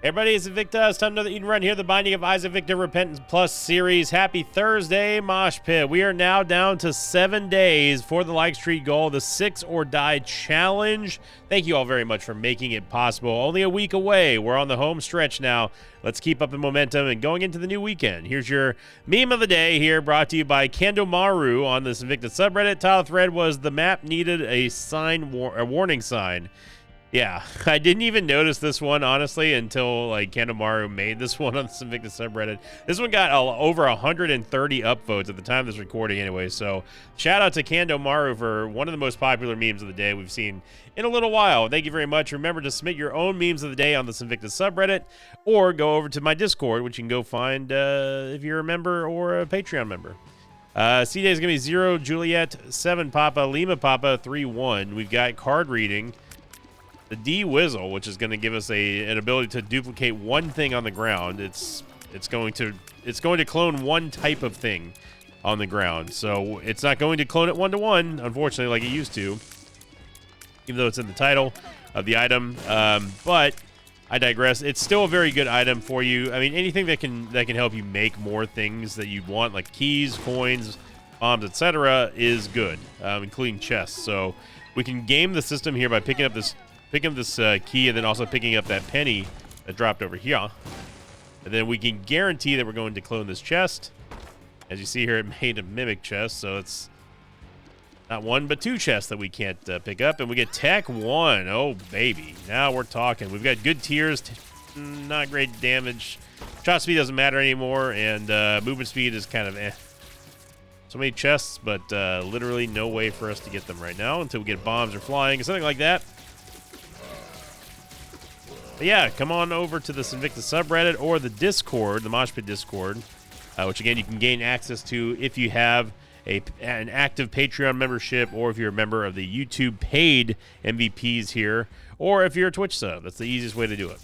Everybody, it's Invicta. It's time for another Eden Run here, the Binding of Isaac Victor Repentance Plus series. Happy Thursday, Mosh Pit. We are now down to 7 days for the like streak goal, the 6 or Die Challenge. Thank you all very much for making it possible. Only a week away. We're on the home stretch now. Let's keep up the momentum and going into the new weekend. Here's your meme of the day here, brought to you by Kandomaru on this Invicta subreddit. Title thread was the map needed a warning sign. Yeah, I didn't even notice this one, honestly, until like Kandomaru made this one on the Invicta subreddit. This one got over 130 upvotes at the time of this recording anyway, so shout out to Kandomaru for one of the most popular memes of the day we've seen in a little while. Thank you very much. Remember to submit your own memes of the day on the Invicta subreddit, or go over to my Discord, which you can go find if you're a member or a Patreon member. C-Day is going to be 0, Juliet, 7, Papa, Lima Papa, 3-1. We've got card reading. The D-Wizzle, which is going to give us an ability to duplicate one thing on the ground. It's going to clone one type of thing on the ground. So it's not going to clone it one-to-one, unfortunately, like it used to, even though it's in the title of the item. But I digress. It's still a very good item for you. I mean, anything that can help you make more things that you want, like keys, coins, bombs, etc., is good, including chests. So we can game the system here by picking up this key and then also picking up that penny that dropped over here. And then we can guarantee that we're going to clone this chest. As you see here, it made a mimic chest, so it's not one but two chests that we can't pick up. And we get Tech 1. Oh, baby. Now we're talking. We've got good tiers, not great damage. Shot speed doesn't matter anymore, and movement speed is kind of eh. So many chests, but literally no way for us to get them right now until we get bombs or flying or something like that. But yeah, come on over to the Invicta subreddit or the Discord, the Mosh Pit Discord, which again you can gain access to if you have an active Patreon membership, or if you're a member of the YouTube paid MVPs here, or if you're a Twitch sub. That's the easiest way to do it.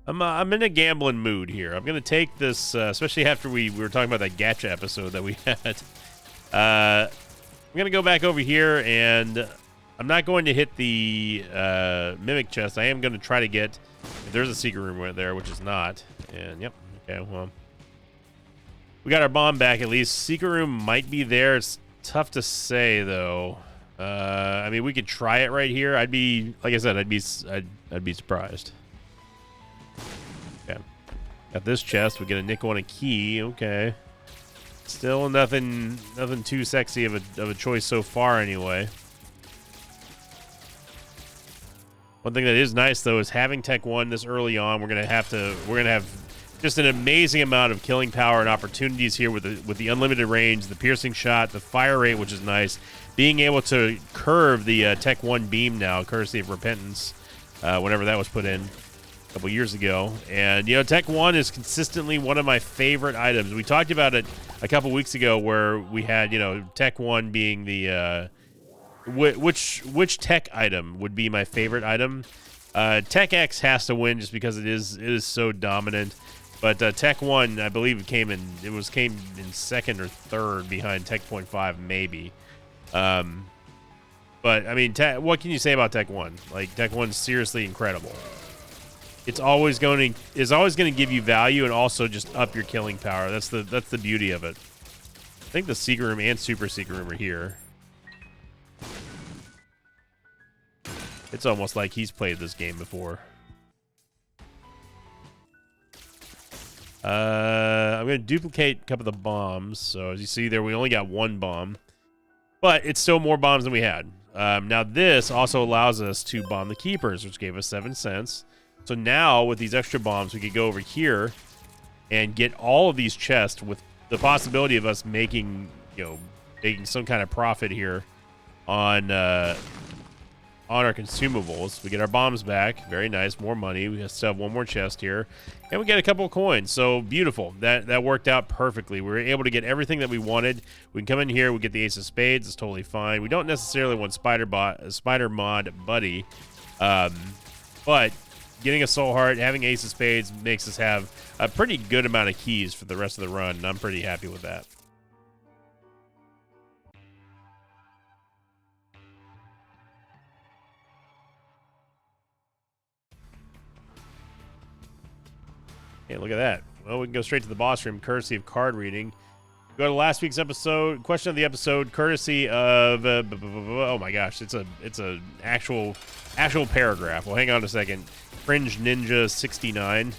I'm in a gambling mood here. I'm gonna take this, especially after we were talking about that gacha episode that we had. I'm gonna go back over here, and I'm not going to hit the mimic chest. I am going to try to get, if there's a secret room right there, which is not. And yep, okay, well, we got our bomb back at least. Secret room might be there. It's tough to say though. I mean, we could try it right here. I'd be, like I said, I'd be surprised. Okay, got this chest. We get a nickel and a key. Okay, still nothing too sexy of a choice so far anyway. One thing that is nice though is having Tech 1 this early on. We're gonna have just an amazing amount of killing power and opportunities here with the unlimited range, the piercing shot, the fire rate, which is nice. Being able to curve the Tech 1 beam now, courtesy of Repentance, whenever that was put in a couple years ago. And you know, Tech 1 is consistently one of my favorite items. We talked about it a couple weeks ago, where we had, you know, Tech 1 being the which tech item would be my favorite item. Tech X has to win just because it is so dominant. But Tech 1, I believe it came in second or third behind Tech 0.5 maybe. But I mean, what can you say about Tech 1? Like, Tech 1's seriously incredible. It's always going to give you value and also just up your killing power. That's the beauty of it. I think the secret room and super secret room are here. It's almost like he's played this game before. I'm going to duplicate a couple of the bombs. So as you see there, we only got one bomb. But it's still more bombs than we had. Now this also allows us to bomb the keepers, which gave us 7 cents. So now with these extra bombs, we could go over here and get all of these chests with the possibility of us making some kind of profit here on our consumables. We get our bombs back. Very nice. More money. We still have one more chest here. And we get a couple of coins. So beautiful. That worked out perfectly. We were able to get everything that we wanted. We can come in here. We get the Ace of Spades. It's totally fine. We don't necessarily want Spider Mod Buddy. But getting a Soul Heart, having Ace of Spades makes us have a pretty good amount of keys for the rest of the run. And I'm pretty happy with that. Hey, look at that. Well, we can go straight to the boss room, courtesy of card reading. Go to last week's episode. Question of the episode, courtesy of oh my gosh, it's a actual paragraph. Well, hang on a second. Fringe Ninja 69.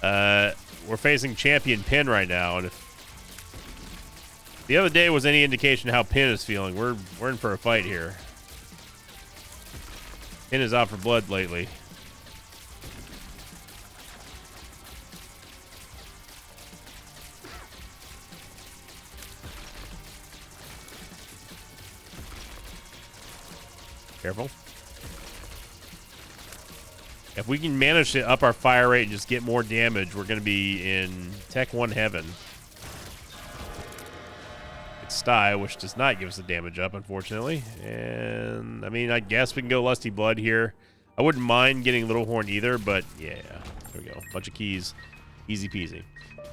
We're facing Champion Pin right now, and if the other day was any indication how Pin is feeling, we're in for a fight here. Pin is out for blood lately. Careful. If we can manage to up our fire rate and just get more damage, we're going to be in Tech 1 heaven. It's Sty, which does not give us the damage up, unfortunately. And, I mean, I guess we can go Lusty Blood here. I wouldn't mind getting Little Horn either, but yeah. There we go. Bunch of keys. Easy peasy.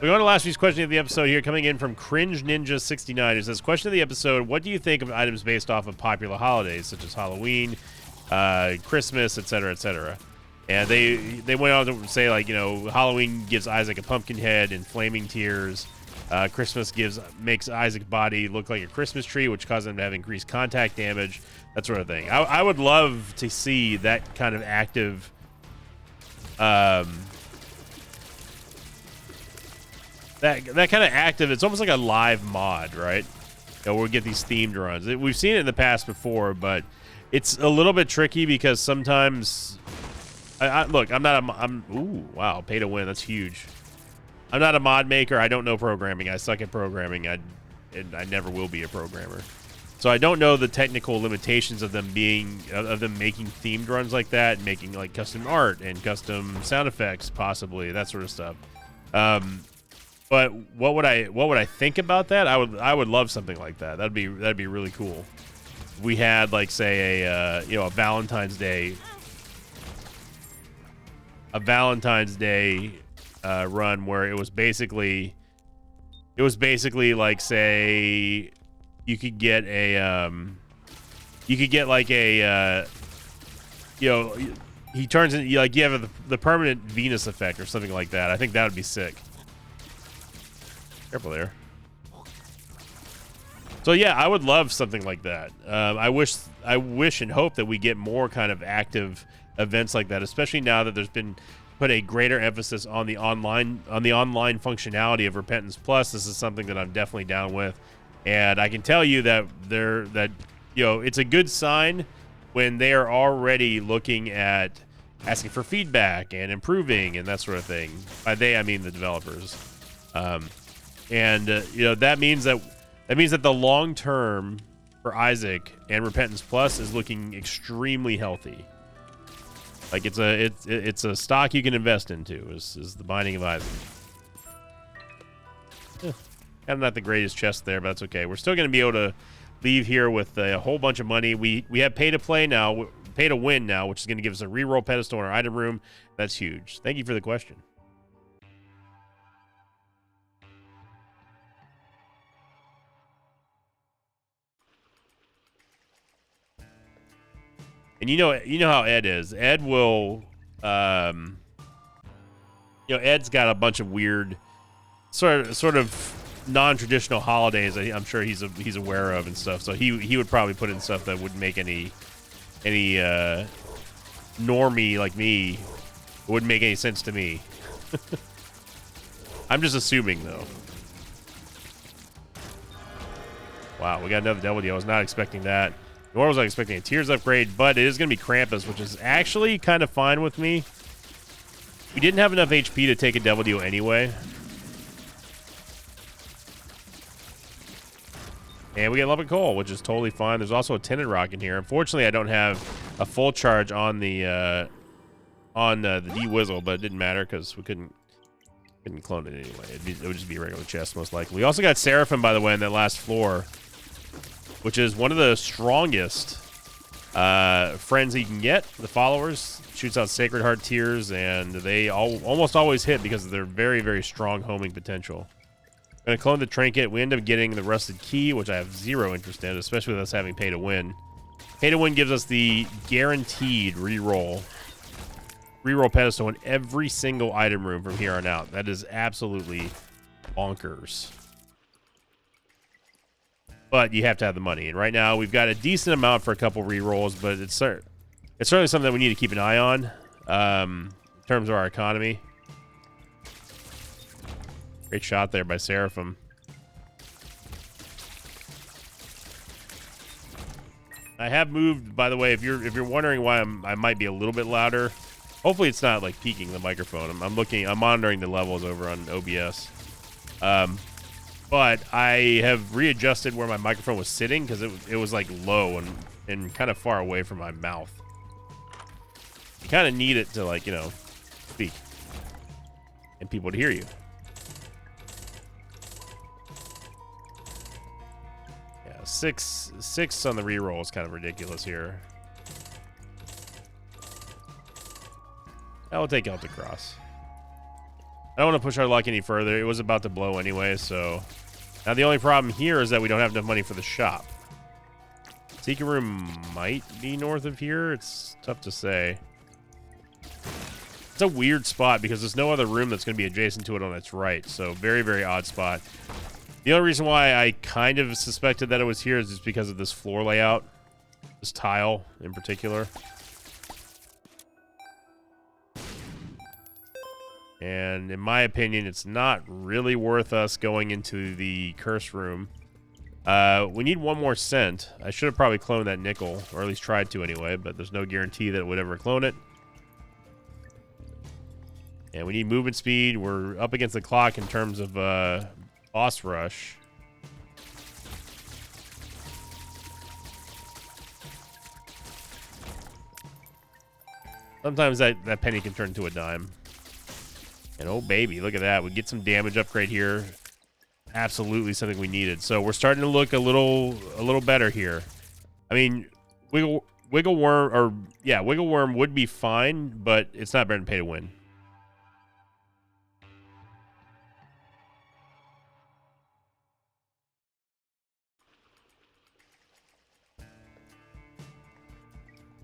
We're going to last week's question of the episode here, coming in from Cringe Ninja 69. It says, question of the episode, what do you think of items based off of popular holidays, such as Halloween, Christmas, etc., etc.? And they went on to say, like, you know, Halloween gives Isaac a pumpkin head and flaming tears. Christmas makes Isaac's body look like a Christmas tree, which causes him to have increased contact damage, that sort of thing. I would love to see that kind of active... That kind of active, it's almost like a live mod, right? You know, we'll get these themed runs. We've seen it in the past before, but it's a little bit tricky because sometimes... look, I'm not a... ooh, wow, pay to win, that's huge. I'm not a mod maker. I don't know programming. I suck at programming. I never will be a programmer. So I don't know the technical limitations of them making themed runs like that, and making like custom art and custom sound effects, possibly, that sort of stuff. But what would I think about that? I would love something like that. That'd be really cool. We had, like, say a Valentine's Day run where it was basically like, say, you could get like a he turns in, like, you have the permanent Venus effect or something like that. I think that would be sick. Careful there. So yeah, I would love something like that. I wish and hope that we get more kind of active events like that, especially now that there's been put a greater emphasis on the online functionality of Repentance Plus. This is something that I'm definitely down with, and I can tell you that it's a good sign when they are already looking at asking for feedback and improving and that sort of thing. By they, I mean the developers. That means that the long term for Isaac and Repentance Plus is looking extremely healthy. Like, it's a stock you can invest into, is the Binding of Isaac. Kind of not the greatest chest there, but that's okay. We're still going to be able to leave here with a whole bunch of money. We have pay to win now, which is going to give us a reroll pedestal in our item room. That's huge. Thank you for the question. And you know how Ed is. Ed will, Ed's got a bunch of weird, sort of non-traditional holidays. I'm sure he's aware of and stuff. So he would probably put in stuff that wouldn't make any normie like me. It wouldn't make any sense to me. I'm just assuming, though. Wow, we got another W. I was not expecting that. Nor was I expecting a Tears upgrade, but it is going to be Krampus, which is actually kind of fine with me. We didn't have enough HP to take a W anyway. And we get Lubbock Coal, which is totally fine. There's also a Tinted Rock in here. Unfortunately, I don't have a full charge on the D-Wizzle, but it didn't matter because we couldn't clone it anyway. It would just be a regular chest, most likely. We also got Seraphim, by the way, in that last floor, which is one of the strongest friends you can get. The followers shoots out Sacred Heart Tears, and they almost always hit because of their very, very strong homing potential. I'm going to clone the Trinket. We end up getting the Rusted Key, which I have zero interest in, especially with us having Pay to Win. Pay to Win gives us the guaranteed reroll reroll pedestal in every single item room from here on out. That is absolutely bonkers. But you have to have the money. And right now, we've got a decent amount for a couple rerolls, but it's certainly something that we need to keep an eye on in terms of our economy. Great shot there by Seraphim. I have moved, by the way, if you're wondering why I might be a little bit louder. Hopefully it's not like peaking the microphone. I'm monitoring the levels over on OBS. But I have readjusted where my microphone was sitting because it was like low and kind of far away from my mouth. You kind of need it to, like, you know, speak and people to hear you. Yeah, six on the reroll is kind of ridiculous here. I will take Celtic Cross. I don't want to push our luck any further. It was about to blow anyway, so... Now, the only problem here is that we don't have enough money for the shop. Secret room might be north of here. It's tough to say. It's a weird spot because there's no other room that's going to be adjacent to it on its right. So, very, very odd spot. The only reason why I kind of suspected that it was here is just because of this floor layout. This tile in particular. And in my opinion, it's not really worth us going into the curse room. We need one more cent. I should have probably cloned that nickel, or at least tried to anyway, but there's no guarantee that it would ever clone it. And we need movement speed. We're up against the clock in terms of boss rush. Sometimes that penny can turn into a dime. And oh baby, look at that. We get some damage upgrade here. Absolutely something we needed. So we're starting to look a little better here. I mean, Wiggle Worm would be fine, but it's not better than Pay to Win.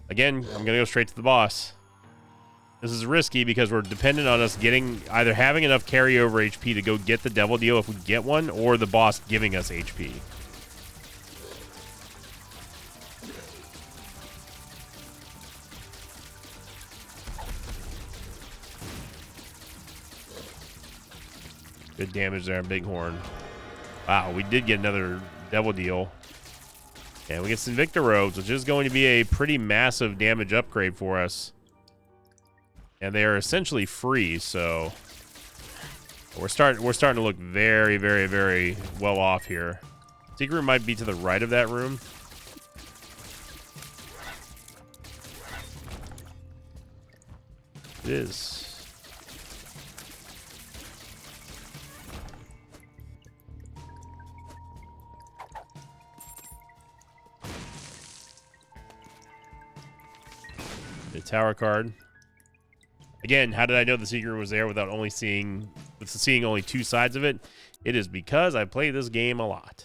Again, I'm gonna go straight to the boss. This is risky because we're dependent on us either having enough carryover HP to go get the devil deal if we get one, or the boss giving us HP. Good damage there on Bighorn. Wow, we did get another devil deal. And we get some Victor Robes, which is going to be a pretty massive damage upgrade for us. And they are essentially free, so we're starting to look very, very, very well off here. Secret room might be to the right of that room. It is. The tower card. Again, how did I know the secret was there without seeing only two sides of it? It is because I play this game a lot.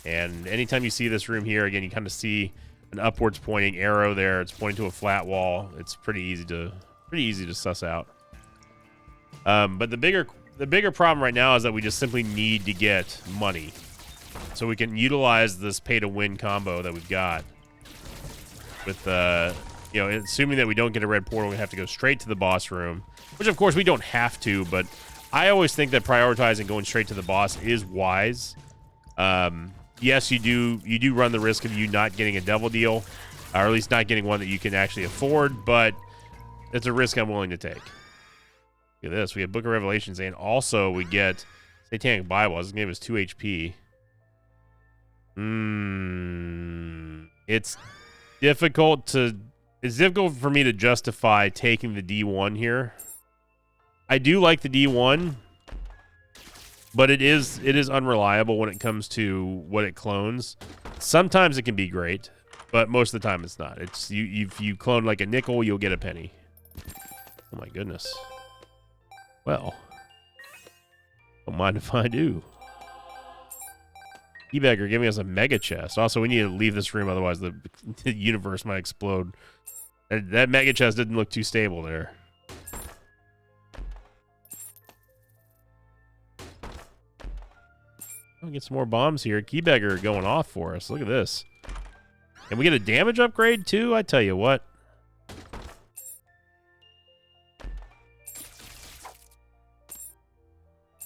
And anytime you see this room here, again, you kind of see an upwards pointing arrow there. It's pointing to a flat wall. It's pretty easy to suss out. But the bigger problem right now is that we just simply need to get money, so we can utilize this pay to win combo that we've got. With you know, assuming that we don't get a red portal, we have to go straight to the boss room, which of course we don't have to, but I always think that prioritizing going straight to the boss is wise. Yes, you do run the risk of you not getting a devil deal, or at least not getting one that you can actually afford, but it's a risk I'm willing to take. Look at this. We have Book of Revelations, and also we get Satanic Bible. This game is 2 HP. It's difficult for me to justify taking the D1 here. I do like the D1, but it is unreliable when it comes to what it clones. Sometimes it can be great, but most of the time it's not. It's if you clone like a nickel, you'll get a penny. Oh my goodness. Well, don't mind if I do. Ebegger giving us a mega chest. Also, we need to leave this room, otherwise the universe might explode. That mega chest didn't look too stable there. I'll get some more bombs here. Keybeggar going off for us. Look at this. And we get a damage upgrade too, I tell you what.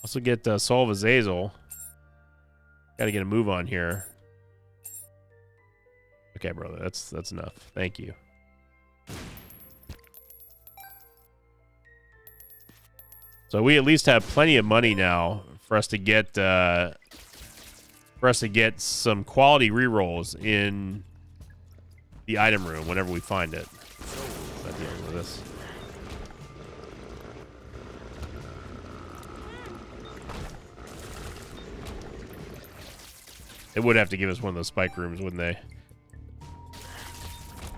Also get Soul of Azazel. Got to get a move on here. Okay, brother, that's enough. Thank you. So we at least have plenty of money now for us to get some quality rerolls in the item room whenever we find it. Not dealing with this. They would have to give us one of those spike rooms, wouldn't they?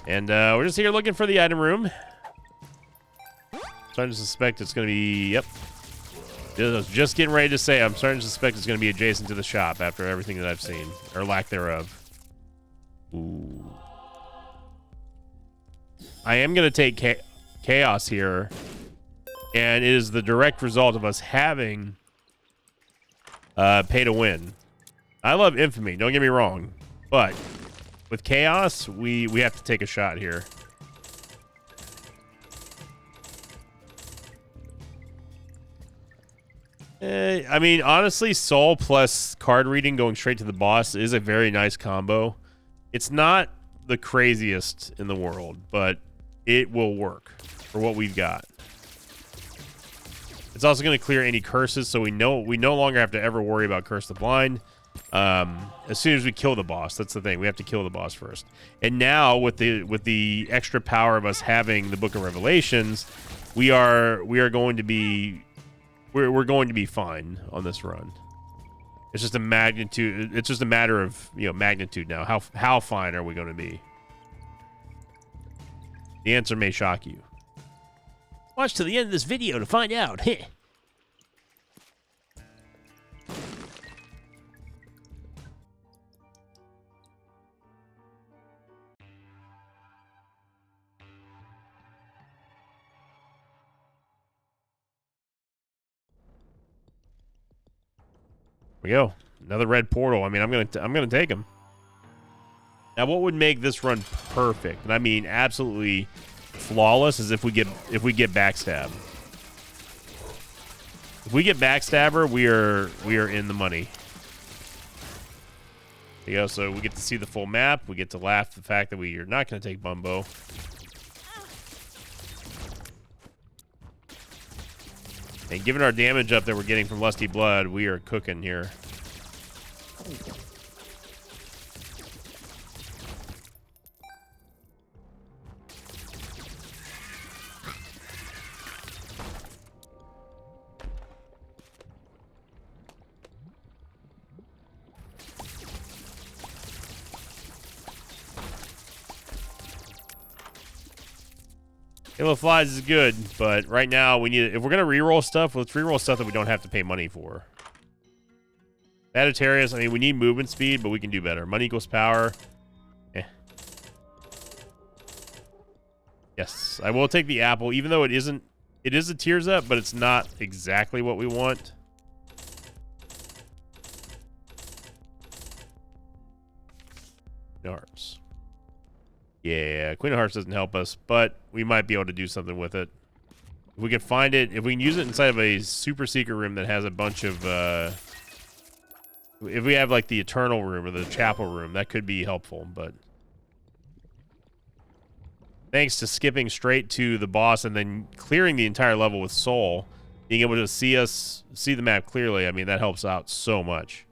And we're just here looking for the item room. Starting to suspect it's going to be... Yep. I was just getting ready to say I'm starting to suspect it's going to be adjacent to the shop after everything that I've seen. Or lack thereof. Ooh. I am going to take Chaos here. And it is the direct result of us having pay to win. I love Infamy, don't get me wrong. But with Chaos, we have to take a shot here. I mean, honestly, Soul plus card reading going straight to the boss is a very nice combo. It's not the craziest in the world, but it will work for what we've got. It's also going to clear any curses, so we no longer have to ever worry about Curse the Blind. As soon as we kill the boss, that's the thing. We have to kill the boss first. And now with the extra power of us having the Book of Revelations, we are going to be we're going to be fine on this run. It's just a magnitude. It's just a matter of magnitude now. How fine are we going to be? The answer may shock you. Watch to the end of this video to find out. Heh. We go. Another red portal. I mean, I'm gonna take him. Now, what would make this run perfect, and I mean absolutely flawless, is if we get backstab. If we get backstabber, we are in the money. There you go. So we get to see the full map. We get to laugh at the fact that we are not going to take Bumbo. And given our damage up that we're getting from Lusty Blood, we are cooking here. Halo Flies is good, but right now we need, if we're gonna reroll stuff, let's reroll stuff that we don't have to pay money for. Sagittarius, I mean, we need movement speed, but we can do better. Money equals power. Eh. Yes, I will take the apple, even though it is a tears up, but it's not exactly what we want. Hearts. Yeah, Queen of Hearts doesn't help us, but we might be able to do something with it. If we can find it, if we can use it inside of a super secret room that has a bunch of, if we have like the Eternal room or the Chapel room, that could be helpful, but thanks to skipping straight to the boss and then clearing the entire level with Soul, being able to see the map clearly, I mean, that helps out so much.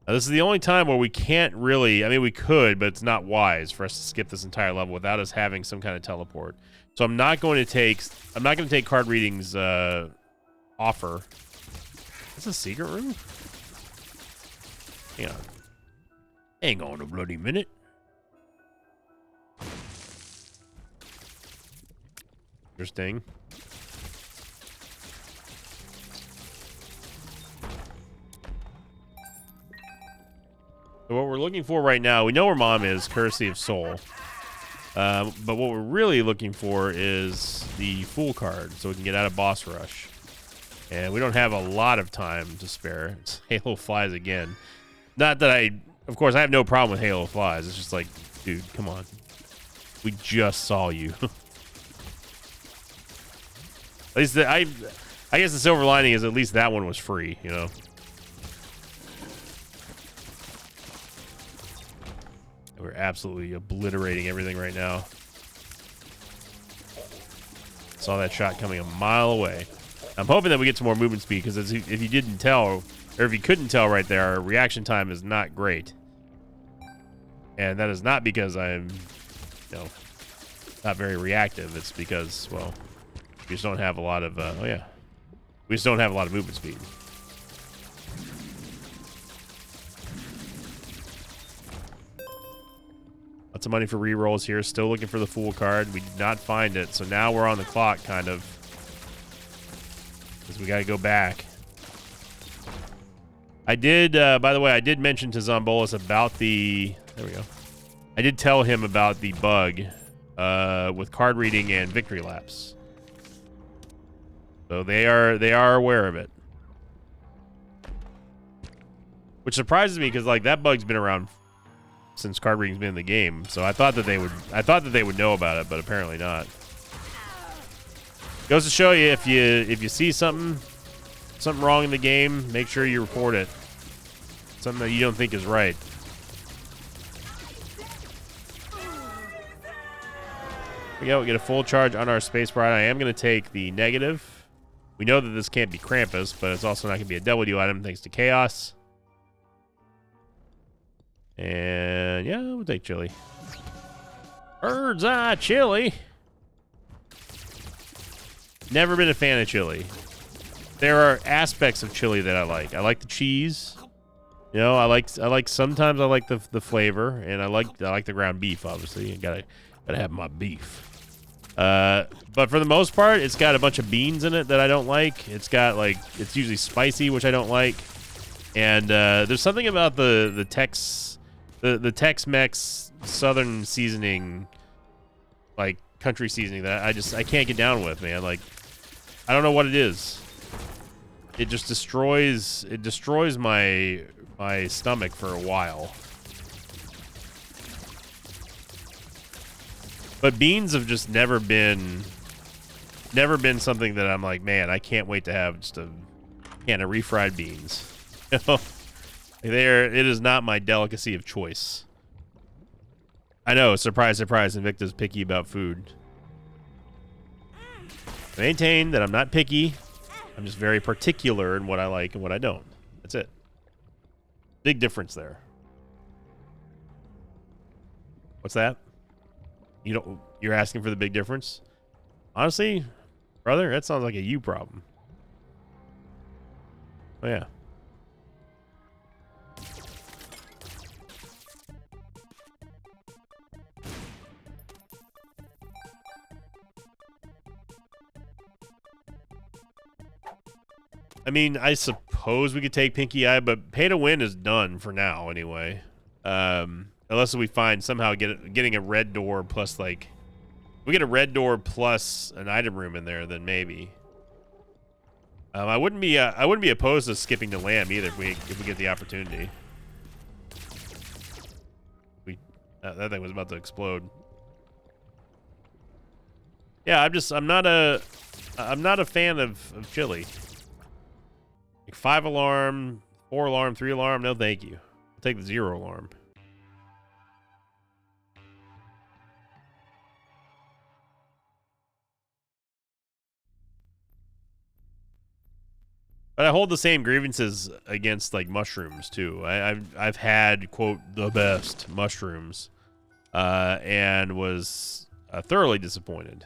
Now, this is the only time where we can't really, I mean, we could, but it's not wise for us to skip this entire level without us having some kind of teleport. So I'm not going to take card readings offer. Is this a secret room? Hang on. Hang on a bloody minute. Interesting. So what we're looking for right now, we know where Mom is, courtesy of Soul. But what we're really looking for is the Fool card, so we can get out of Boss Rush. And we don't have a lot of time to spare. It's Halo Flies again. Not that of course, I have no problem with Halo Flies. It's just like, dude, come on. We just saw you. At least, I guess the silver lining is at least that one was free, you know? We're absolutely obliterating everything right now. Saw that shot coming a mile away. I'm hoping that we get some more movement speed, because if you didn't tell, or if you couldn't tell right there, our reaction time is not great. And that is not because I'm, you know, not very reactive. It's because, well, we just don't have a lot of, oh yeah. We just don't have a lot of movement speed. Lots of money for rerolls here. Still looking for the Fool card. We did not find it, so now we're on the clock, kind of. Because we got to go back. I did, by the way, I did mention to Zombolis about the... There we go. I did tell him about the bug with card reading and victory laps. So they are aware of it. Which surprises me, because like that bug's been around since card reading's been in the game. So I thought that they would know about it, but apparently not. Goes to show you, if you see something wrong in the game, make sure you report it. Something that you don't think is right. We get a full charge on our space bar. I am going to take the negative. We know that this can't be Krampus, but it's also not going to be a W item thanks to Chaos. And yeah, we'll take chili. Bird's eye chili. Never been a fan of chili. There are aspects of chili that I like. I like the cheese. You know, I like sometimes I like the flavor, and I like the ground beef. Obviously, you gotta have my beef. But for the most part, it's got a bunch of beans in it that I don't like. It's got it's usually spicy, which I don't like. And there's something about the Tex-Mex Southern seasoning, like country seasoning, that I can't get down with, man. Like, I don't know what it is. It just destroys my stomach for a while. But beans have just never been something that I'm like, man, I can't wait to have just a can of refried beans. You know? It is not my delicacy of choice. I know, surprise, surprise, Invicta's picky about food. I maintain that I'm not picky. I'm just very particular in what I like and what I don't. That's it. Big difference there. What's that? You're asking for the big difference? Honestly, brother, that sounds like a you problem. Oh yeah. I mean, I suppose we could take Pinky Eye, but pay to win is done for now anyway. Unless we find somehow getting a red door plus, like, we get a red door plus an item room in there, then maybe. I wouldn't be opposed to skipping the lamb either if we get the opportunity. That thing was about to explode. Yeah, I'm not a fan of chili. Like 5 alarm, 4 alarm, 3 alarm, no thank you. I'll take the 0 alarm. But I hold the same grievances against like mushrooms too. I've had, quote, the best mushrooms, and was thoroughly disappointed.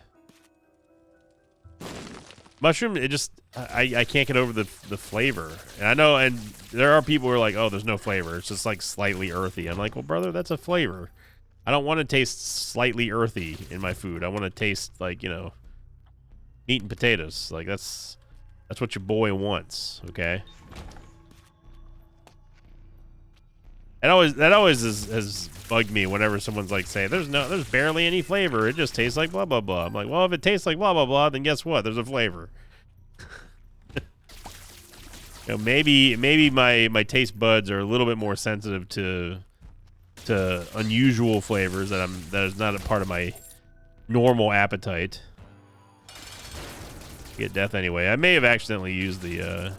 Mushroom, it just I can't get over the flavor. And I know, and there are people who are like, oh, there's no flavor. It's just like slightly earthy. I'm like, well, brother, that's a flavor. I don't want to taste slightly earthy in my food. I want to taste like, you know, meat and potatoes. Like that's what your boy wants, okay? That always has bugged me whenever someone's like, say, there's barely any flavor. It just tastes like blah blah blah. I'm like, well, if it tastes like blah blah blah, then guess what? There's a flavor. You know, maybe my taste buds are a little bit more sensitive to unusual flavors that is not a part of my normal appetite. Get death anyway. I may have accidentally used the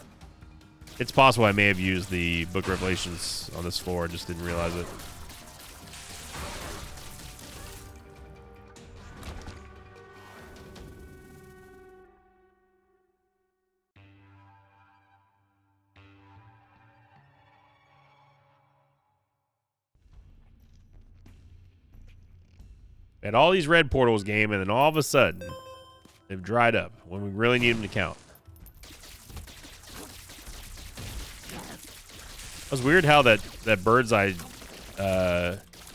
it's possible I may have used the Book of Revelations on this floor, just didn't realize it. Had all these red portals game, and then all of a sudden, they've dried up when we really need them to count. It was weird how that bird's eye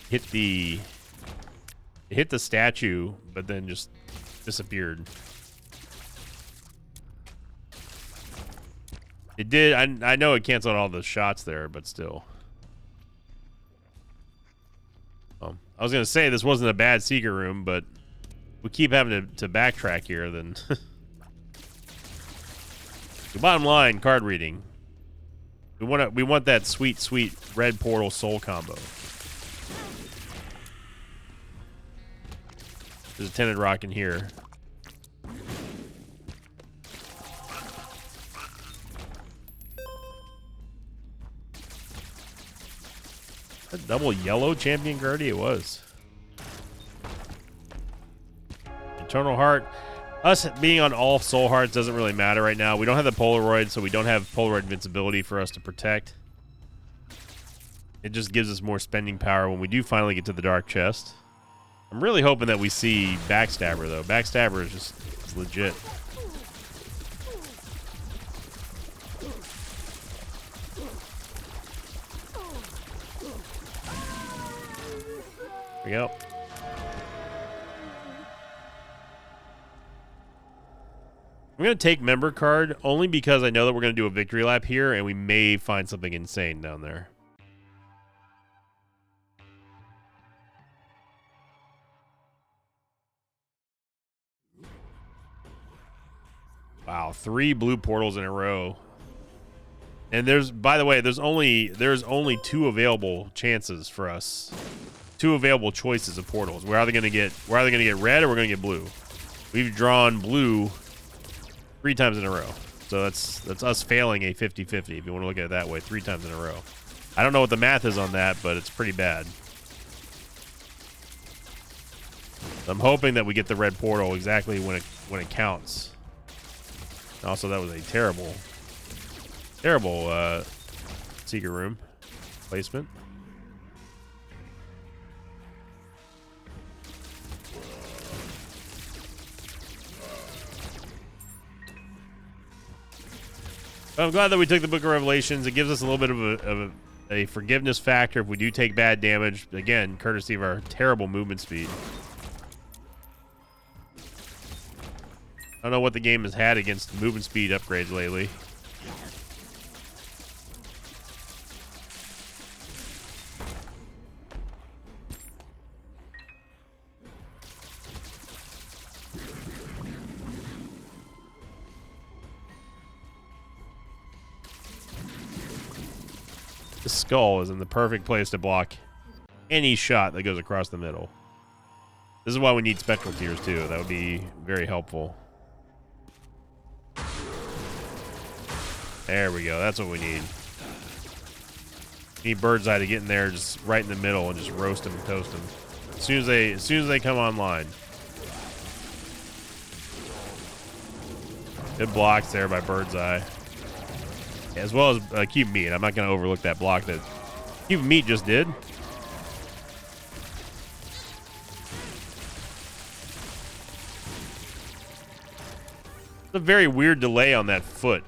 hit the statue, but then just disappeared. It did. I know it canceled all the shots there, but still. I was gonna say this wasn't a bad secret room, but we keep having to backtrack here. Then the bottom line, card reading. We want that sweet red portal soul combo. There's a tinted rock in here. A double yellow champion Gertie, it was. Eternal Heart. Us being on all soul hearts doesn't really matter right now. We don't have the Polaroid, so we don't have Polaroid invincibility for us to protect. It just gives us more spending power when we do finally get to the dark chest. I'm really hoping that we see Backstabber, though. Backstabber is just it's legit. There we go. I'm going to take member card only because I know that we're going to do a victory lap here and we may find something insane down there. Wow, 3 blue portals in a row. And there's, by the way, there's only 2 available chances for us. 2 available choices of portals. We're either going to get red or we're going to get blue. We've drawn blue 3 times in a row. So that's us failing a 50-50 if you want to look at it that way, 3 times in a row. I don't know what the math is on that, but it's pretty bad. I'm hoping that we get the red portal exactly when it counts. Also, that was a terrible secret room placement. I'm glad that we took the Book of Revelations. It gives us a little bit of a forgiveness factor if we do take bad damage. Again, courtesy of our terrible movement speed. I don't know what the game has had against movement speed upgrades lately. The skull is in the perfect place to block any shot that goes across the middle. This is why we need spectral tears too. That would be very helpful. There we go. That's what we need. Need Bird's Eye to get in there, just right in the middle, and just roast them and toast them. As soon as they come online. Good blocks there by Bird's Eye. As well as Cube Meat. I'm not going to overlook that block that Cube Meat just did. It's a very weird delay on that foot.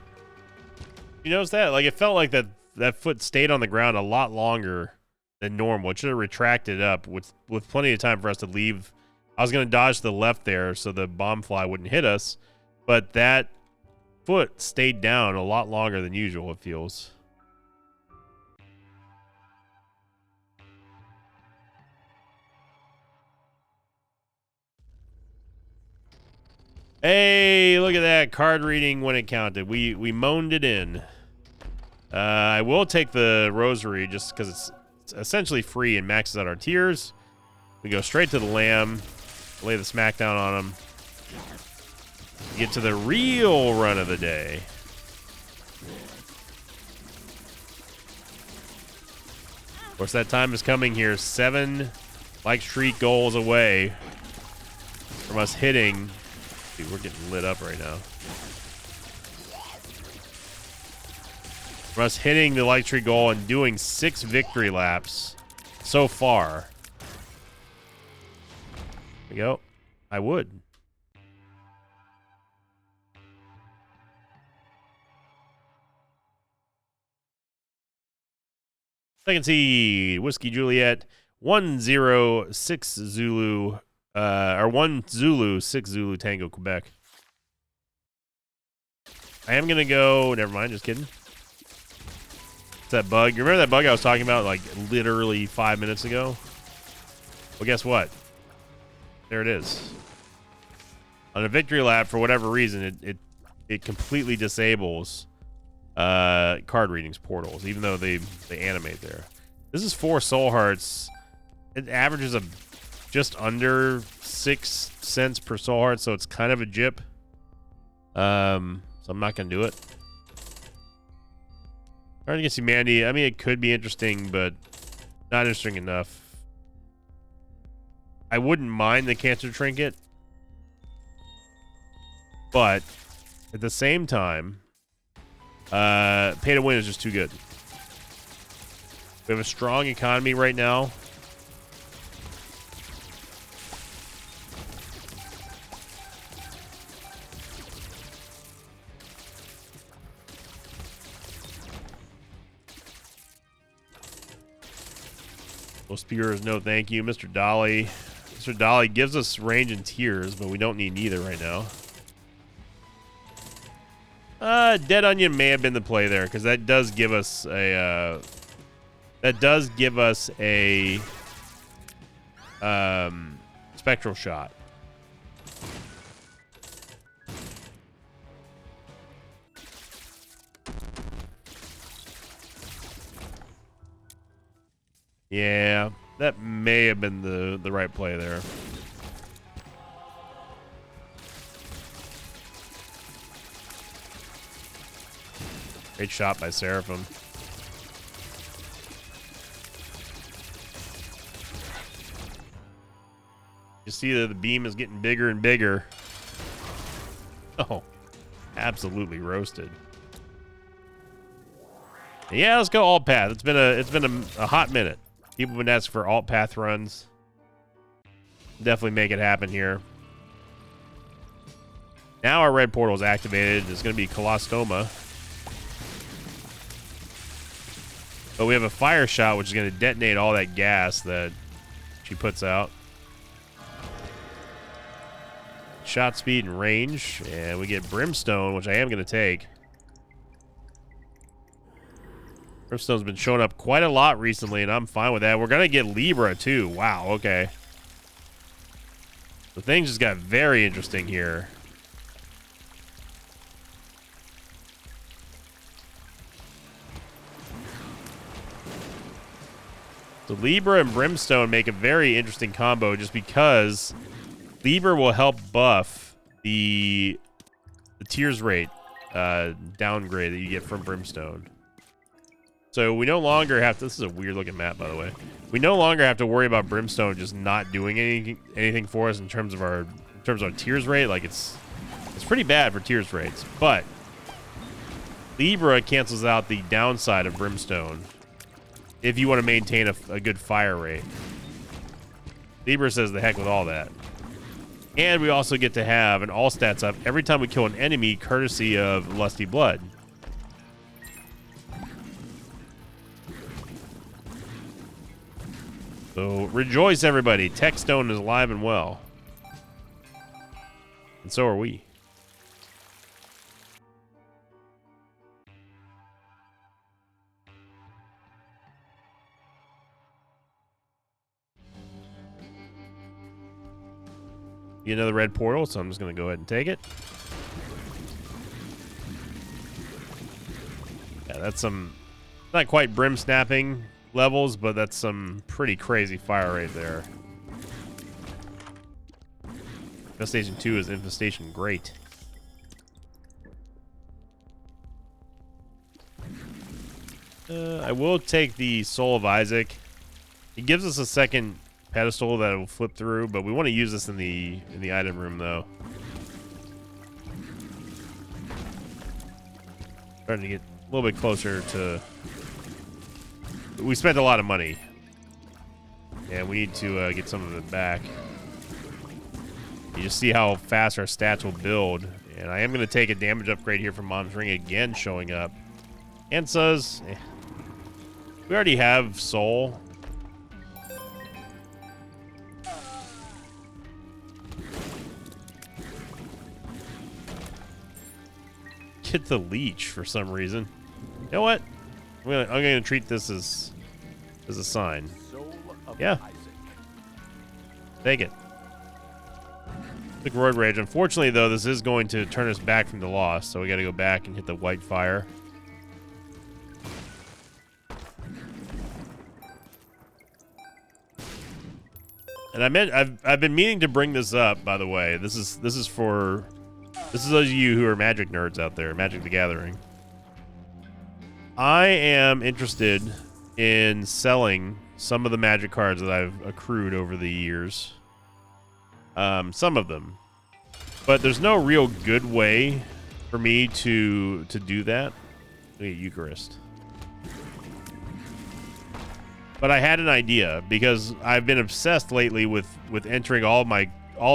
You notice that? Like, it felt like that foot stayed on the ground a lot longer than normal. It should have retracted up with plenty of time for us to leave. I was going to dodge to the left there so the bomb fly wouldn't hit us, but that foot stayed down a lot longer than usual, it feels. Hey, look at that card reading when it counted. We moaned it in. I will take the rosary just because it's essentially free and maxes out our tiers. We go straight to the lamb, lay the smackdown on him. Get to the real run of the day. Of course, that time is coming here. 7 like streak goals away from us hitting. Dude, we're getting lit up right now. From us hitting the like streak goal and doing 6 victory laps so far. There we go. I would. Second seed, Whiskey Juliet, 106 Zulu, or 1 Zulu, 6 Zulu Tango Quebec. I am gonna go. Never mind, just kidding. It's that bug. You remember that bug I was talking about like literally 5 minutes ago? Well, guess what? There it is. On a victory lap, for whatever reason, it completely disables card readings portals, even though they animate there. This is 4 soul hearts. It averages a just under 6 cents per soul heart, so it's kind of a jip. So I'm not gonna do it. Trying against humanity. I mean, it could be interesting, but not interesting enough. I wouldn't mind the cancer trinket, but at the same time, pay to win is just too good. We have a strong economy right now. Most viewers, no thank you. Mr. Dolly. Mr. Dolly gives us range and tiers, but we don't need neither right now. Dead Onion may have been the play there, because that does give us a spectral shot. Yeah, that may have been the right play there. Great shot by Seraphim. You see that the beam is getting bigger and bigger. Oh, absolutely roasted. Yeah, let's go alt path. It's been a hot minute. People have been asking for alt path runs. Definitely make it happen here. Now our red portal is activated. It's going to be Colostoma. But we have a fire shot, which is going to detonate all that gas that she puts out. Shot speed and range. And we get Brimstone, which I am going to take. Brimstone's been showing up quite a lot recently, and I'm fine with that. We're going to get Libra, too. Wow, okay. So things just got very interesting here. So Libra and Brimstone make a very interesting combo just because Libra will help buff the tears rate downgrade that you get from Brimstone. So we no longer have to, this is a weird looking map, by the way. We no longer have to worry about Brimstone just not doing anything for us in terms of our tears rate. Like it's pretty bad for tears rates, but Libra cancels out the downside of Brimstone if you want to maintain a good fire rate. Libra says the heck with all that. And we also get to have an all stats up every time we kill an enemy, courtesy of Lusty Blood. So rejoice, everybody. Techstone is alive and well. And so are we. Get another red portal, so I'm just going to go ahead and take it. Yeah, that's some, not quite brim snapping levels, but that's some pretty crazy fire right there. Infestation 2 is Infestation Great. I will take the Soul of Isaac. It gives us a second pedestal that will flip through, but we want to use this in the item room though. Starting to get a little bit closer to. We spent a lot of money, and we need to get some of it back. You just see how fast our stats will build, and I am going to take a damage upgrade here from Mom's Ring again, showing up. Ansas, we already have Soul. Get the leech for some reason. You know what? I'm gonna treat this as a sign. Yeah. Take it. The Roid Rage. Unfortunately, though, this is going to turn us back from the loss, so we got to go back and hit the white fire. And I've been meaning to bring this up, by the way. This is for those of you who are Magic nerds out there, Magic the Gathering. I am interested in selling some of the Magic cards that I've accrued over the years. Some of them. But there's no real good way for me to do that. Look at Eucharist. But I had an idea because I've been obsessed lately with entering all of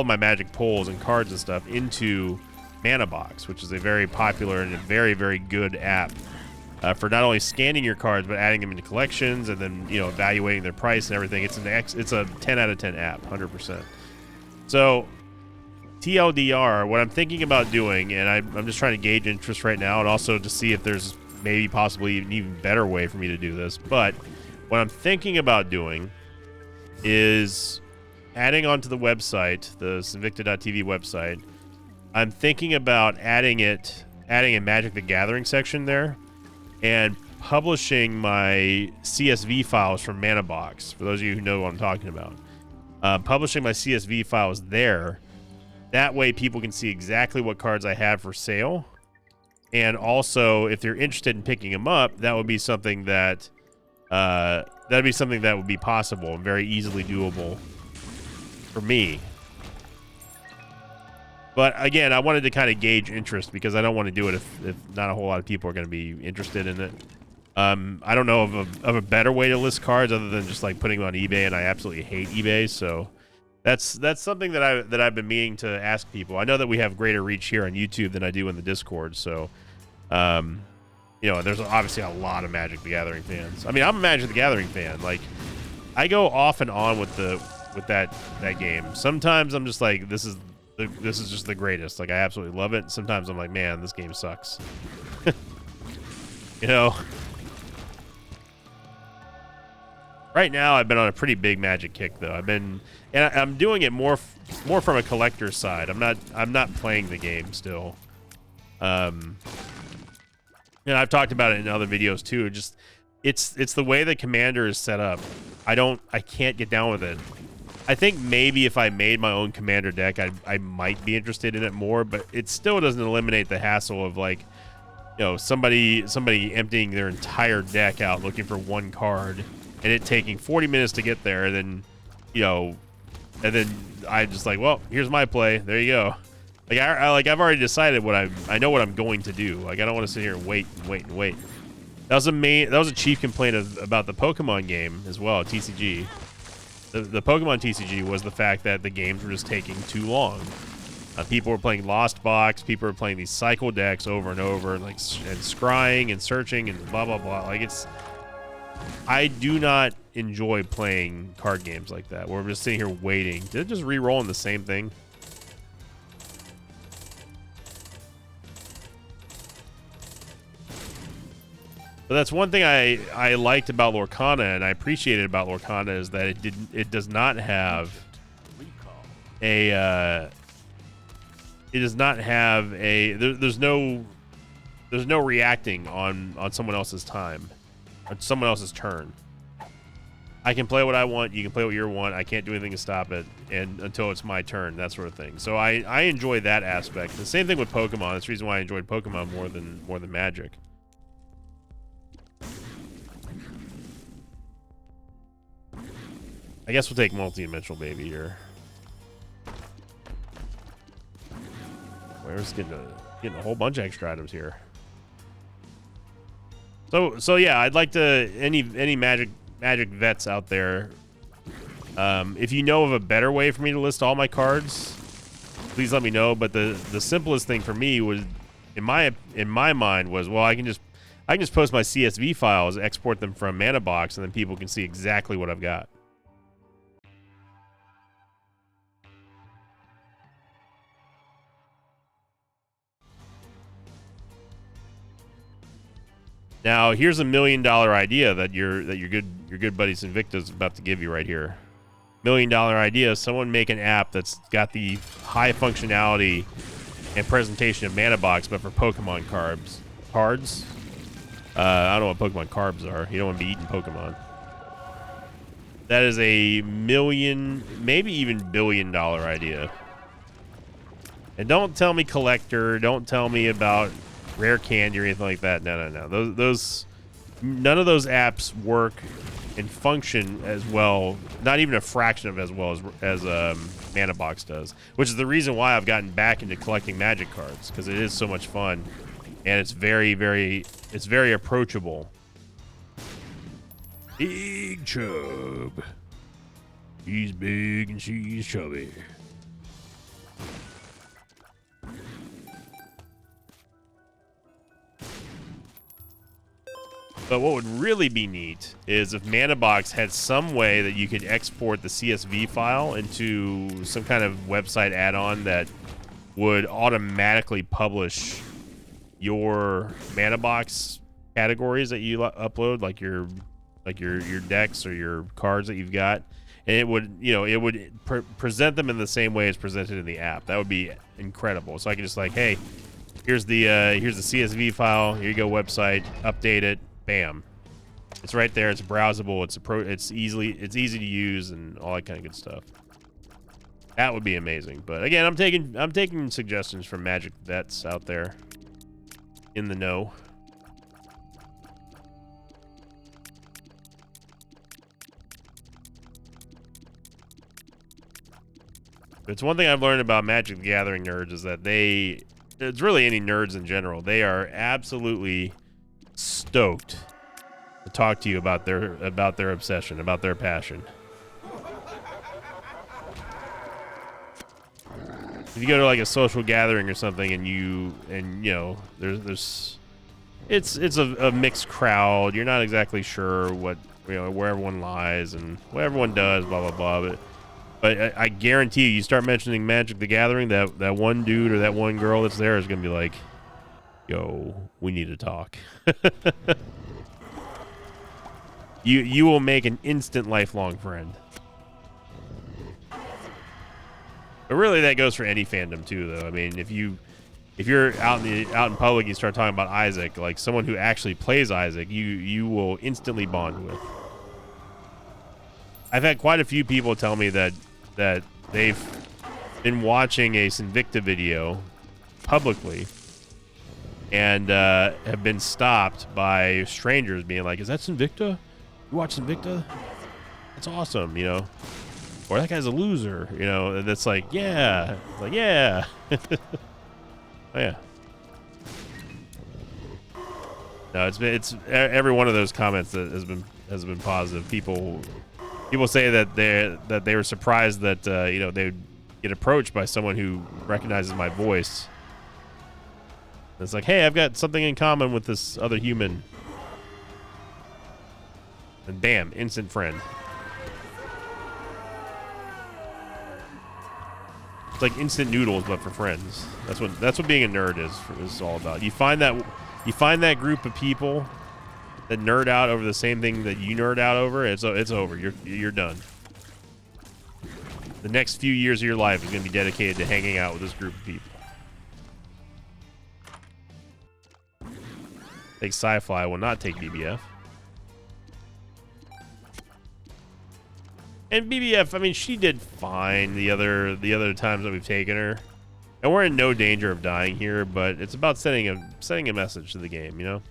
my Magic pulls and cards and stuff into Mana Box, which is a very popular and a very, very good app for not only scanning your cards but adding them into collections and then evaluating their price and everything. It's a 10 out of 10 app, 100%. So TLDR, what I'm thinking about doing, and I'm just trying to gauge interest right now, and also to see if there's maybe possibly an even better way for me to do this, but what I'm thinking about doing is adding onto the website, the Sinvicta.tv website. I'm thinking about adding a Magic the Gathering section there and publishing my CSV files from Mana Box. For those of you who know what I'm talking about, publishing my CSV files there. That way people can see exactly what cards I have for sale. And also, if they're interested in picking them up, that would be something that would be possible and very easily doable for me. But again, I wanted to kind of gauge interest because I don't want to do it if not a whole lot of people are going to be interested in it. I don't know of a better way to list cards other than just like putting them on eBay, and I absolutely hate eBay. So that's something that I've been meaning to ask people. I know that we have greater reach here on YouTube than I do in the Discord. So, there's obviously a lot of Magic the Gathering fans. I mean, I'm a Magic the Gathering fan. Like, I go off and on with that game. Sometimes I'm just like, this is just the greatest. Like, I absolutely love it. Sometimes I'm like, man, this game sucks. Right now, I've been on a pretty big Magic kick, though. And I'm doing it more from a collector's side. I'm not playing the game still. And I've talked about it in other videos too. Just it's the way the commander is set up. I can't get down with it. I think maybe if I made my own commander deck, I might be interested in it more, but it still doesn't eliminate the hassle of like, somebody emptying their entire deck out looking for one card and it taking 40 minutes to get there, and then, and then I just like, well, here's my play. There you go. Like I've already decided I know what I'm going to do. Like, I don't want to sit here and wait. That was a chief complaint about the Pokemon game as well, TCG. The Pokemon TCG was the fact that the games were just taking too long. People were playing Lost Box. People were playing these cycle decks over and over, and scrying and searching and blah blah blah. Like, I do not enjoy playing card games like that, where we're just sitting here waiting. Did it just re-rolling the same thing? But that's one thing I liked about Lorcana, and I appreciated about Lorcana, is that it does not have a it does not have a there's no reacting on someone else's time, on someone else's turn. I can play what I want, you can play what you want, I can't do anything to stop it, and until it's my turn, that sort of thing. So I enjoy that aspect. The same thing with Pokemon. That's the reason why I enjoyed Pokemon more than Magic. I guess we'll take Multi-Dimensional Baby here. We're just getting a whole bunch of extra items here. So yeah, I'd like to any Magic vets out there. If you know of a better way for me to list all my cards, please let me know. But the simplest thing for me was, in my mind, was, well, I can just post my CSV files, export them from Mana Box, and then people can see exactly what I've got. Now, here's $1 million idea that your good buddy Sinvicta's about to give you right here. $1 million idea: someone make an app that's got the high functionality and presentation of Mana Box, but for Pokemon cards. I don't know what Pokemon carbs are. You don't want to be eating Pokemon. That is a $1 million, maybe even $1 billion idea. And don't tell me collector. Don't tell me about rare candy or anything like that. No. Those none of those apps work and function as well, not even a fraction of as well as Mana Box does, which is the reason why I've gotten back into collecting Magic cards, because it is so much fun and it's very approachable. Big Chub. He's big and she's chubby. But what would really be neat is if Mana Box had some way that you could export the CSV file into some kind of website add-on that would automatically publish your Mana Box categories that you upload, like your decks or your cards that you've got, and it would present them in the same way as presented in the app. That would be incredible. So I could just like, hey, here's the CSV file. Here you go, website, update it. Bam, it's right there. It's browsable. It's easy to use and all that kind of good stuff. That would be amazing. But again, I'm taking suggestions from Magic vets out there in the know. It's one thing I've learned about Magic the Gathering nerds is that it's really any nerds in general, they are absolutely stoked to talk to you about their obsession, about their passion. If you go to like a social gathering or something and you know there's it's a mixed crowd, you're not exactly sure what, where everyone lies and what everyone does, blah blah blah, but I guarantee you start mentioning Magic the Gathering, that one dude or that one girl that's there is gonna be like, yo, we need to talk. You will make an instant lifelong friend. But really, that goes for any fandom too, though. I mean, if you're out in public, you start talking about Isaac, like someone who actually plays Isaac, you will instantly bond with. I've had quite a few people tell me that they've been watching a Sinvicta video publicly and have been stopped by strangers being like, "Is that Sinvicta? You watch Sinvicta? That's awesome, Or that guy's a loser, And it's like, yeah, yeah. Oh yeah. No, it's every one of those comments that has been positive. People say that they were surprised that they'd get approached by someone who recognizes my voice. It's like, hey, I've got something in common with this other human. And bam, instant friend. It's like instant noodles, but for friends. That's what being a nerd is all about. You find that group of people that nerd out over the same thing that you nerd out over. It's over. You're done. The next few years of your life is going to be dedicated to hanging out with this group of people. Take Sci-Fi, will not take BBF. And BBF, I mean, she did fine the other times that we've taken her. And we're in no danger of dying here, but it's about sending a message to the game, you know?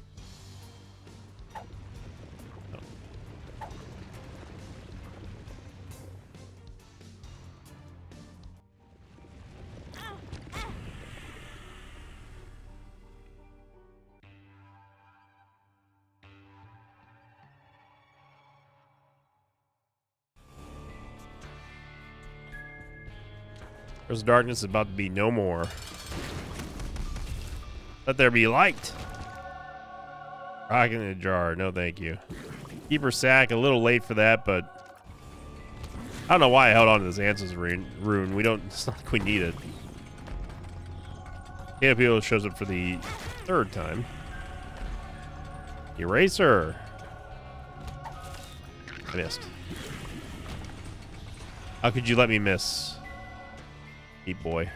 There's darkness is about to be no more. Let there be light. Rock in a jar. No, thank you. Keeper sack. A little late for that, but I don't know why I held on to this Answers rune. We don't. It's not like we need it. KOPO shows up for the third time. Eraser. I missed. How could you let me miss? Deep boy.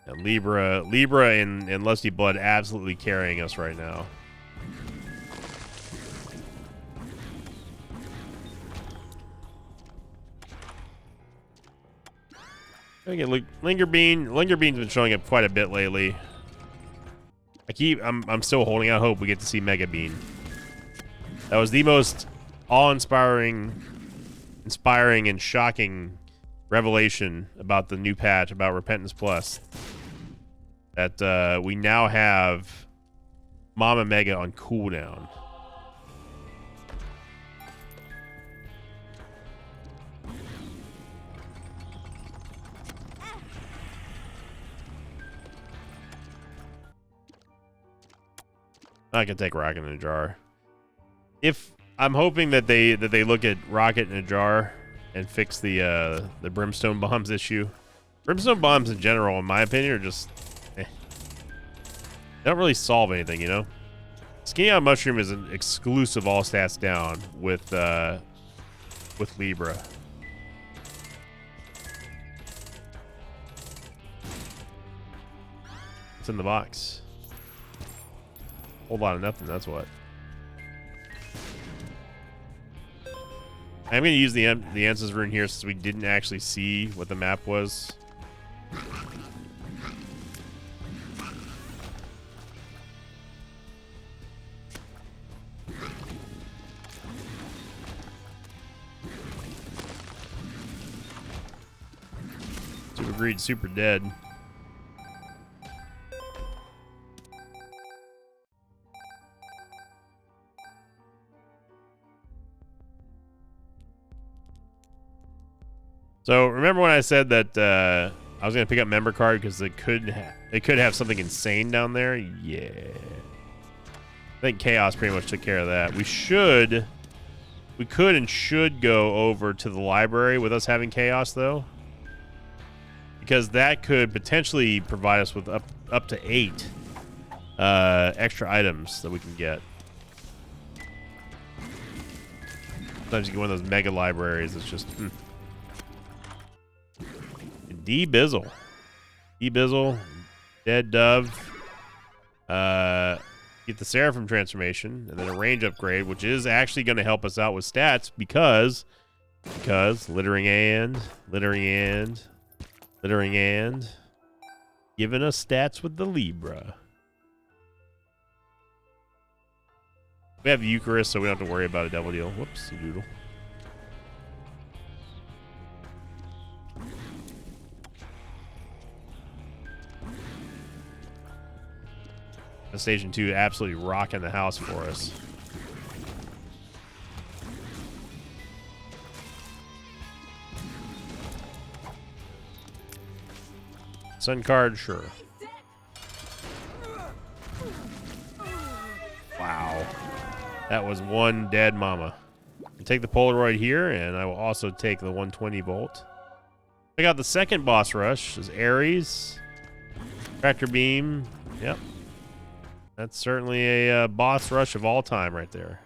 And Libra and Lusty Blood absolutely carrying us right now. Again, Linger Bean's been showing up quite a bit lately. I'm still holding out hope we get to see Mega Bean. That was the most awe-inspiring, and shocking revelation about the new patch, about Repentance Plus. That we now have Mama Mega on cooldown. I can take Rocket in a jar. If I'm hoping that they look at Rocket in a jar and fix the Brimstone bombs issue. Brimstone bombs in general, in my opinion, are just they don't really solve anything, you know. Skinny on Mushroom is an exclusive all stats down with Libra. It's in the box. Whole lot of nothing. That's what. I'm going to use the Answers rune here since we didn't actually see what the map was. Super Greed, Super Dead. So remember when I said that I was gonna pick up member card because it could have something insane down there? Yeah, I think Chaos pretty much took care of that. We could and should go over to the library with us having Chaos though, because that could potentially provide us with up to 8 extra items that we can get. Sometimes you get one of those mega libraries. It's just. D-Bizzle, Dead Dove, get the Seraphim transformation, and then a range upgrade, which is actually going to help us out with stats because littering and giving us stats with the Libra. We have Eucharist, so we don't have to worry about a double deal. Whoops, doodle. Station 2 absolutely rocking the house for us. Sun card, sure. Wow. That was one dead mama. I'll take the Polaroid here, and I will also take the 120 volt. Check out the second boss rush. Is Ares. Tractor Beam. Yep. That's certainly a boss rush of all time right there.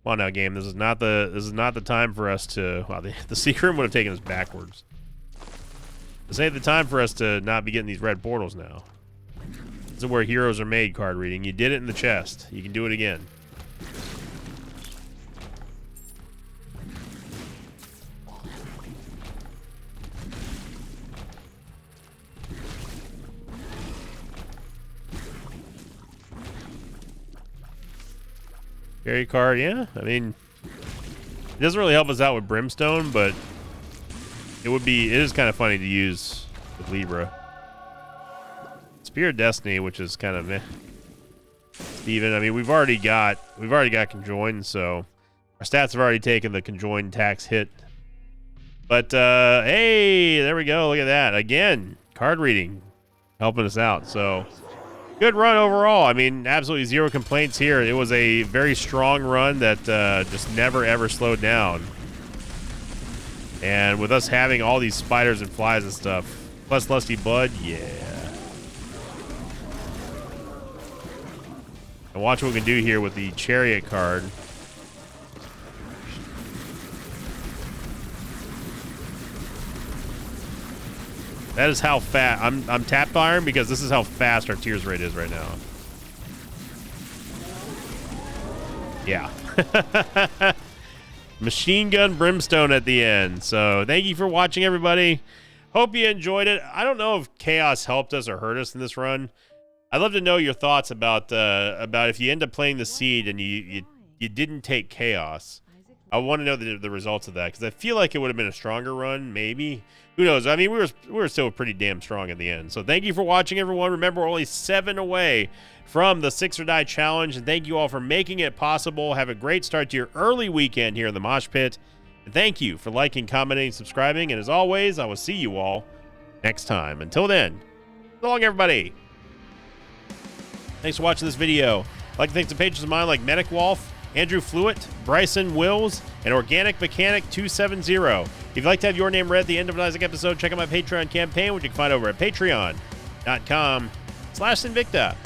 Come on now, game. This is not the time for us to. Wow, the secret room would have taken us backwards. This ain't the time for us to not be getting these red portals now. This is where heroes are made. Card reading. You did it in the chest. You can do it again. Carry card, yeah. I mean, it doesn't really help us out with Brimstone, but it is kind of funny to use with Libra. Spear of Destiny, which is kind of meh. Even, I mean, we've already got conjoined, so our stats have already taken the conjoined tax hit. But hey, there we go. Look at that again. Card reading, helping us out. So. Good run overall. I mean, absolutely zero complaints here. It was a very strong run that just never, ever slowed down. And with us having all these spiders and flies and stuff, plus Lusty Blood, yeah. And watch what we can do here with the Chariot card. That is how fast I'm tap firing because this is how fast our tears rate is right now. Yeah. Machine gun Brimstone at the end. So thank you for watching, everybody. Hope you enjoyed it. I don't know if Chaos helped us or hurt us in this run. I'd love to know your thoughts about if you end up playing the Seed and you didn't take Chaos. I want to know the results of that because I feel like it would have been a stronger run, maybe. Who knows? I mean, we were still pretty damn strong at the end. So thank you for watching, everyone. Remember, we're only 7 away from the 6 or Die Challenge, and thank you all for making it possible. Have a great start to your early weekend here in the Mosh Pit. And thank you for liking, commenting, subscribing, and as always, I will see you all next time. Until then, so long, everybody. Thanks for watching this video. I'd like to thank some patrons of mine like Medic Wolf, Andrew Fluitt, Bryson Wills, and Organic Mechanic 270. If you'd like to have your name read at the end of an Isaac episode, check out my Patreon campaign, which you can find over at patreon.com/Sinvicta.